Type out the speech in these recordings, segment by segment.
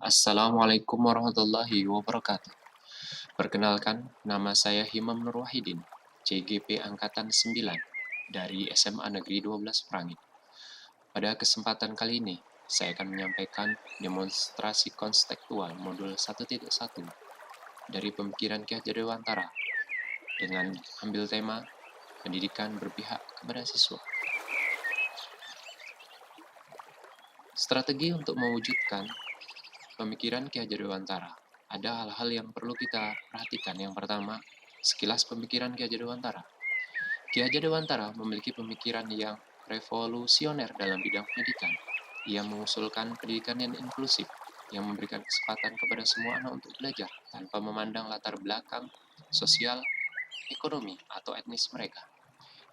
Assalamualaikum warahmatullahi wabarakatuh. Perkenalkan, nama saya Himam Nur Wahidin, CGP Angkatan 9 dari SMA Negeri 12 Prangin. Pada kesempatan kali ini, saya akan menyampaikan demonstrasi konstekstual modul 1.1 dari pemikiran Ki Hajar Dewantara dengan ambil tema pendidikan berpihak kepada siswa. Strategi untuk mewujudkan pemikiran Ki Hajar Dewantara. Ada hal-hal yang perlu kita perhatikan. Yang pertama, sekilas pemikiran Ki Hajar Dewantara. Ki Hajar Dewantara memiliki pemikiran yang revolusioner dalam bidang pendidikan. Ia mengusulkan pendidikan yang inklusif, yang memberikan kesempatan kepada semua anak untuk belajar tanpa memandang latar belakang sosial, ekonomi, atau etnis mereka.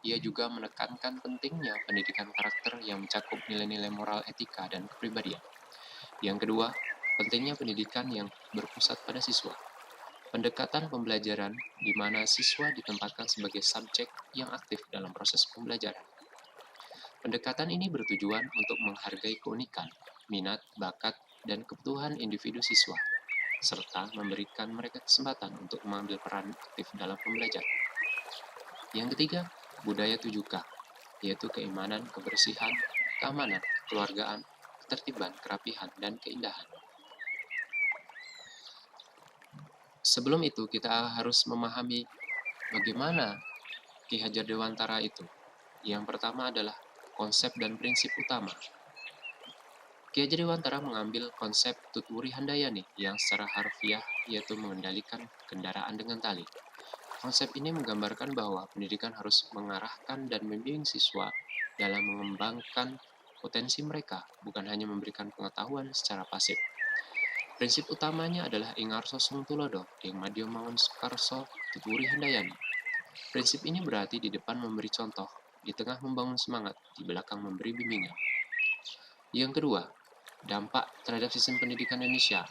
Ia juga menekankan pentingnya pendidikan karakter yang mencakup nilai-nilai moral, etika, dan kepribadian. Yang kedua, pentingnya pendidikan yang berpusat pada siswa. Pendekatan pembelajaran di mana siswa ditempatkan sebagai subjek yang aktif dalam proses pembelajaran. Pendekatan ini bertujuan untuk menghargai keunikan, minat, bakat, dan kebutuhan individu siswa, serta memberikan mereka kesempatan untuk mengambil peran aktif dalam pembelajaran. Yang ketiga, budaya 7K, yaitu keimanan, kebersihan, keamanan, kekeluargaan, ketertiban, kerapihan, dan keindahan. Sebelum itu, kita harus memahami bagaimana Ki Hajar Dewantara itu. Yang pertama adalah konsep dan prinsip utama. Ki Hajar Dewantara mengambil konsep Tutwuri Handayani yang secara harfiah yaitu mengendalikan kendaraan dengan tali. Konsep ini menggambarkan bahwa pendidikan harus mengarahkan dan membimbing siswa dalam mengembangkan potensi mereka, bukan hanya memberikan pengetahuan secara pasif. Prinsip utamanya adalah Ingarso Sung Tulodo, Ing Madyo Mangun Soekarso, Tutwuri Handayani. Prinsip ini berarti di depan memberi contoh, di tengah membangun semangat, di belakang memberi bimbingan. Yang kedua, dampak terhadap sistem pendidikan Indonesia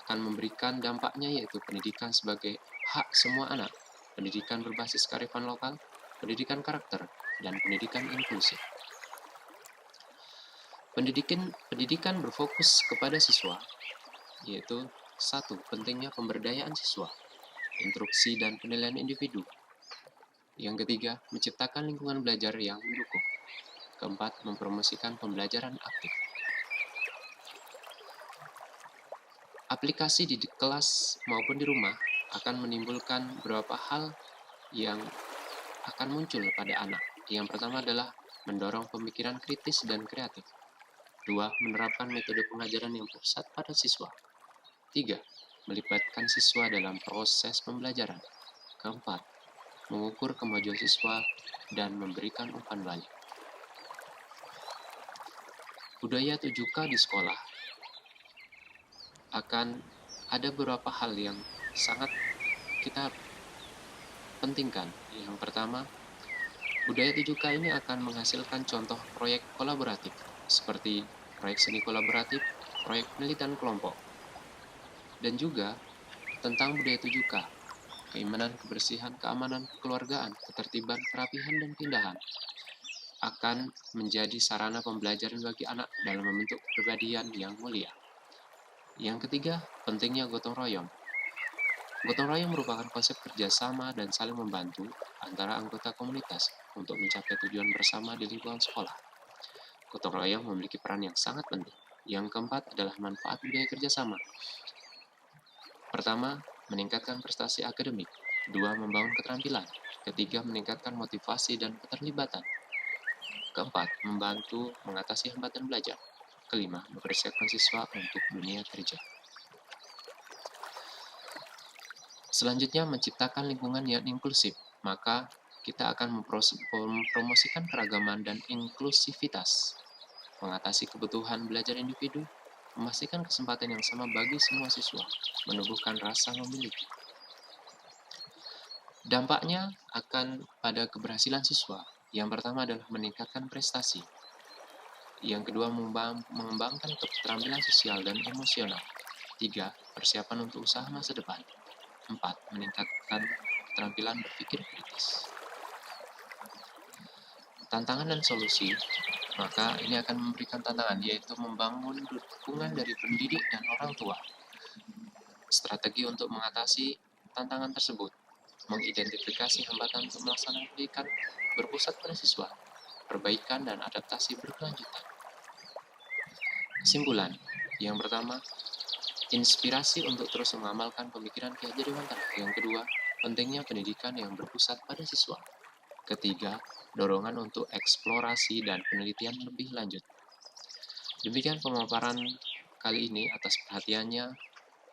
akan memberikan dampaknya yaitu pendidikan sebagai hak semua anak, pendidikan berbasis kearifan lokal, pendidikan karakter, dan pendidikan inklusif. Pendidikan berfokus kepada siswa, yaitu 1. Pentingnya pemberdayaan siswa, instruksi dan penilaian individu. Yang ketiga, menciptakan lingkungan belajar yang mendukung. Keempat, mempromosikan pembelajaran aktif. Aplikasi di kelas maupun di rumah akan menimbulkan beberapa hal yang akan muncul pada anak. Yang pertama adalah mendorong pemikiran kritis dan kreatif. 2. Menerapkan metode pengajaran yang pusat pada siswa. 3. Melibatkan siswa dalam proses pembelajaran. Keempat, mengukur kemajuan siswa dan memberikan umpan balik. Budaya 7K di sekolah akan ada beberapa hal yang sangat kita pentingkan. Yang pertama, budaya 7K ini akan menghasilkan contoh proyek kolaboratif seperti proyek seni kolaboratif, proyek penelitian kelompok, dan juga tentang budaya 7K, keimanan, kebersihan, keamanan, kekeluargaan, ketertiban, kerapihan, dan keindahan akan menjadi sarana pembelajaran bagi anak dalam membentuk kepribadian yang mulia. Yang ketiga, pentingnya gotong royong. Gotong royong merupakan konsep kerjasama dan saling membantu antara anggota komunitas untuk mencapai tujuan bersama di lingkungan sekolah. Gotong royong memiliki peran yang sangat penting. Yang keempat adalah manfaat budaya kerjasama. Pertama, meningkatkan prestasi akademik. 2. Membangun keterampilan. Ketiga, meningkatkan motivasi dan keterlibatan. Keempat, membantu mengatasi hambatan belajar. Kelima, mempersiapkan siswa untuk dunia kerja. Selanjutnya, menciptakan lingkungan yang inklusif. Maka, kita akan mempromosikan keragaman dan inklusivitas, mengatasi kebutuhan belajar individu, memastikan kesempatan yang sama bagi semua siswa, menumbuhkan rasa memiliki. Dampaknya akan pada keberhasilan siswa. Yang pertama adalah meningkatkan prestasi. Yang kedua, mengembangkan keterampilan sosial dan emosional. 3. Persiapan untuk usaha masa depan. 4. Meningkatkan keterampilan berpikir kritis. Tantangan dan solusi. Maka ini akan memberikan tantangan, yaitu membangun dukungan dari pendidik dan orang tua. Strategi untuk mengatasi tantangan tersebut: mengidentifikasi hambatan untuk melaksanakan pendidikan berpusat pada siswa, perbaikan dan adaptasi berkelanjutan. Kesimpulan: yang pertama, inspirasi untuk terus mengamalkan pemikiran Ki Hajar Dewantara. Yang kedua, pentingnya pendidikan yang berpusat pada siswa. Ketiga, dorongan untuk eksplorasi dan penelitian lebih lanjut. Demikian pemaparan kali ini. Atas perhatiannya,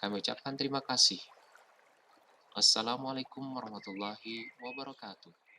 kami ucapkan terima kasih. Wassalamualaikum warahmatullahi wabarakatuh.